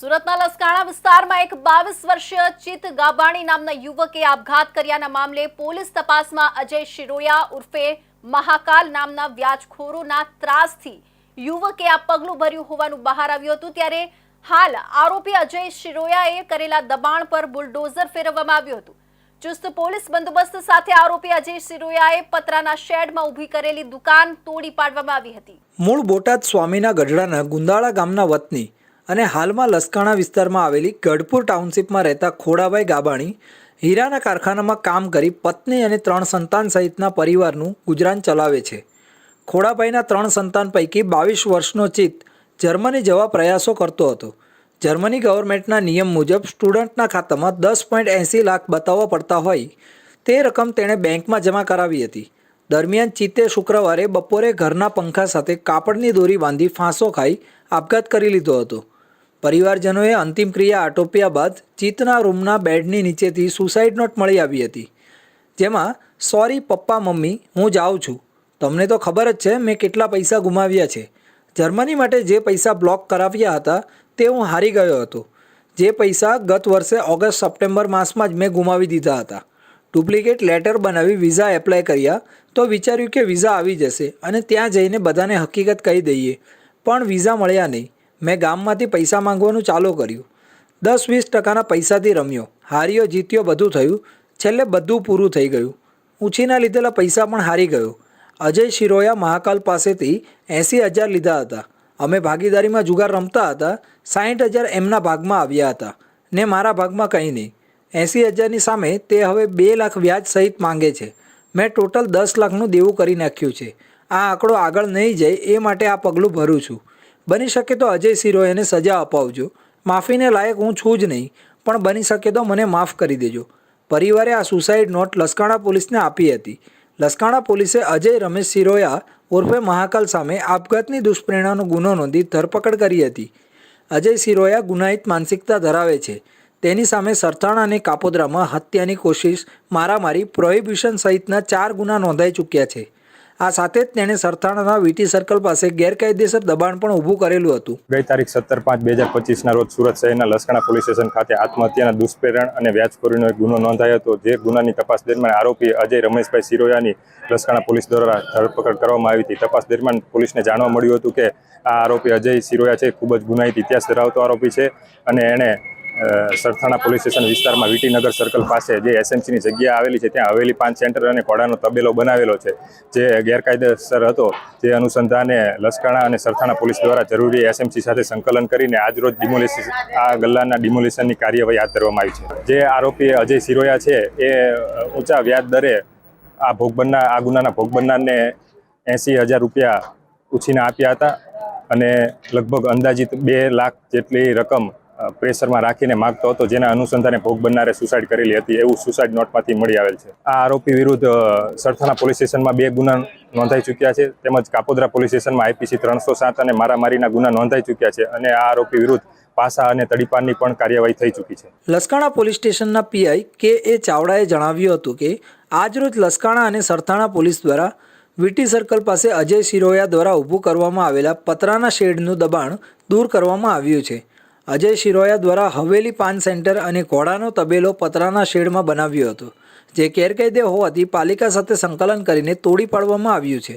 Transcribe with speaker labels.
Speaker 1: સુરતના લસકાણા વિસ્તારમાં એક 22 વર્ષીય ચિત ગાબાણી નામના યુવકે આપઘાત કર્યાના મામલે પોલીસ તપાસમાં અજય શિરોયા ઉર્ફે મહાકાલ નામના વ્યાજખોરોના ત્રાસથી યુવકે આ પગલું ભર્યું હોવાનું બહાર આવ્યું હતું। ત્યારે હાલ આરોપી અજય શિરોયાએ કરેલા દબાણ પર બુલડોઝર ફેરવવામાં આવ્યું હતું। ચુસ્ત પોલીસ બંદોબસ્ત સાથે આરોપી અજય શિરોયાએ પતરાના શેડમાં ઊભી કરેલી દુકાન તોડી પાડવામાં આવી હતી।
Speaker 2: મૂળ બોટાદ સ્વામીના ગઢડાના ગુંદાળા ગામના વતની અને હાલમાં લસકાણા વિસ્તારમાં આવેલી ગઢપુર ટાઉનશીપમાં રહેતા ખોડાભાઈ ગાબાણી હીરાના કારખાનામાં કામ કરી પત્ની અને 3 સંતાન સહિતના પરિવારનું ગુજરાન ચલાવે છે। ખોડાભાઈના 3 સંતાન પૈકી 22 વર્ષનો ચિત જર્મની જવા પ્રયાસો કરતો હતો। જર્મની ગવર્મેન્ટના નિયમ મુજબ સ્ટુડન્ટના ખાતામાં 10.80 લાખ બતાવવા પડતા હોય તે રકમ તેણે બેંકમાં જમા કરાવી હતી। દરમિયાન ચિતે શુક્રવારે બપોરે ઘરના પંખા સાથે કાપડની દોરી બાંધી ફાંસો ખાઈ આપઘાત કરી લીધો હતો। પરિવારજનોએ અંતિમ ક્રિયા આટોપ્યા બાદ ચિતના રૂમના બેડની નીચેથી સુસાઇડ નોટ મળી આવી હતી, જેમાં સોરી પપ્પા મમ્મી, હું જાઉં છું, તમને તો ખબર જ છે મેં કેટલા પૈસા ગુમાવ્યા છે। જર્મની માટે જે પૈસા બ્લોક કરાવ્યા હતા તે હું હારી ગયો હતો। જે પૈસા ગત વર્ષે ઓગસ્ટ સપ્ટેમ્બર માસમાં જ મેં ગુમાવી દીધા હતા। ડુપ્લિકેટ લેટર બનાવી વિઝા એપ્લાય કર્યા તો વિચાર્યું કે વિઝા આવી જશે અને ત્યાં જઈને બધાને હકીકત કહી દઈએ, પણ વિઝા મળ્યા નહીં। મેં ગામમાંથી પૈસા માંગવાનું ચાલુ કર્યું। 10-20% પૈસાથી રમ્યો, હાર્યો જીત્યો બધું થયું, છેલ્લે બધું પૂરું થઈ ગયું। ઉછીના લીધેલા પૈસા પણ હારી ગયો। અજય શિરોયા મહાકાલ પાસેથી 80,000 લીધા હતા। અમે ભાગીદારીમાં જુગાર રમતા હતા। 60,000 એમના ભાગમાં આવ્યા હતા ને મારા ભાગમાં કંઈ નહીં। 80,000ની સામે તે હવે 2 લાખ વ્યાજ સહિત માંગે છે। મેં ટોટલ 10 લાખનું દેવું કરી નાખ્યું છે। આ આંકડો આગળ નહીં જાય એ માટે આ પગલું ભરું છું। બની શકે તો અજય શિરોયાને સજા અપાવજો। માફીને લાયક હું છું જ નહીં, પણ બની શકે તો મને માફ કરી દેજો। પરિવારે આ સુસાઇડ નોટ લસકાણા પોલીસને આપી હતી। લસકાણા પોલીસે અજય રમેશ શિરોયા ઉર્ફે મહાકાલ સામે આપઘાતની દુષ્પ્રેરણાનો ગુનો નોંધી ધરપકડ કરી હતી। અજય શિરોયા ગુનાહિત માનસિકતા ધરાવે છે। તેની સામે સરથાણા અને કાપોદ્રામાં હત્યાની કોશિશ, મારામારી, પ્રોહિબિશન સહિતના 4 ગુના નોંધાઈ ચૂક્યા છે। આ સાથે જ તેણે સરથાણાના વીટી સર્કલ પાસે ગેરકાયદેસર દબાણ પણ ઊભું કરેલું હતું।
Speaker 3: ગઈ તારીખ 17/5/2025ના રોજ સુરત શહેરના લસકાણા પોલીસ સ્ટેશન ખાતે આત્મહત્યાના દુષ્પ્રેરણ અને વ્યાજખોરીનો એક ગુનો નોંધાયો હતો। જે ગુનાની તપાસ દરમિયાન આરોપી અજય રમેશભાઈ શિરોયાની લસકાણા પોલીસ દ્વારા ધરપકડ કરવામાં આવી હતી। તપાસ દરમિયાન પોલીસને જાણવા મળ્યું હતું કે આ આરોપી અજય શિરોયા છે ખૂબ જ ગુનાહિત ઇતિહાસ ધરાવતો આરોપી છે અને એણે સરથાણા પોલીસ સ્ટેશન વિસ્તારમાં વીટીનગર સર્કલ પાસે જે એસએમસીની જગ્યા આવેલી છે ત્યાં હવેલી 5 સેન્ટર અને ઘોડાનો તબેલો બનાવેલો છે, જે ગેરકાયદેસર હતો। જે અનુસંધાને લસકાણા અને સરથાણા પોલીસ દ્વારા જરૂરી એસએમસી સાથે સંકલન કરીને આજરોજ આ ગલ્લાના ડિમોલિશનની કાર્યવાહી હાથ ધરવામાં આવી છે। જે આરોપી અજય શિરોયા છે એ ઊંચા વ્યાજ દરે આ ગુનાના ભોગ બનનારને 80,000 રૂપિયા ઉછીના આપ્યા હતા અને લગભગ અંદાજિત 2 લાખ જેટલી રકમ પ્રેશરમાં રાખીને માગતો હતો, જેના અનુસંધાને ભોગ બનનારે સુસાઇડ કરેલી હતી એવું સુસાઇડ નોટમાંથી મળી આવેલ છે। આ આરોપી વિરુદ્ધ સરથાણા પોલીસ સ્ટેશનમાં 2 ગુના નોંધાઈ ચૂક્યા છે, તેમજ કાપોદ્રા પોલીસ સ્ટેશનમાં આઈપીસી 307 અને મારામારીના ગુના નોંધાઈ ચૂક્યા છે અને આ આરોપી વિરુદ્ધ પાસા અને તડીપારની પણ કાર્યવાહી થઈ ચૂકી છે।
Speaker 2: લસકાણા પોલીસ સ્ટેશનના પીઆઈ કે.એ. ચાવડાએ જણાવ્યું હતું કે આજરોજ લસકાણા અને સરથાણા પોલીસ દ્વારા વીટી સર્કલ પાસે અજય શિરોયા દ્વારા ઊભું કરવામાં આવેલા પતરાના શેડનું દબાણ દૂર કરવામાં આવ્યું છે। અજય શિરોયા દ્વારા હવેલી 5 સેન્ટર અને ઘોડાનો તબેલો પતરાના શેડમાં બનાવ્યો હતો, જે ગેરકાયદે હોવાથી પાલિકા સાથે સંકલન કરીને તોડી પાડવામાં આવ્યું છે।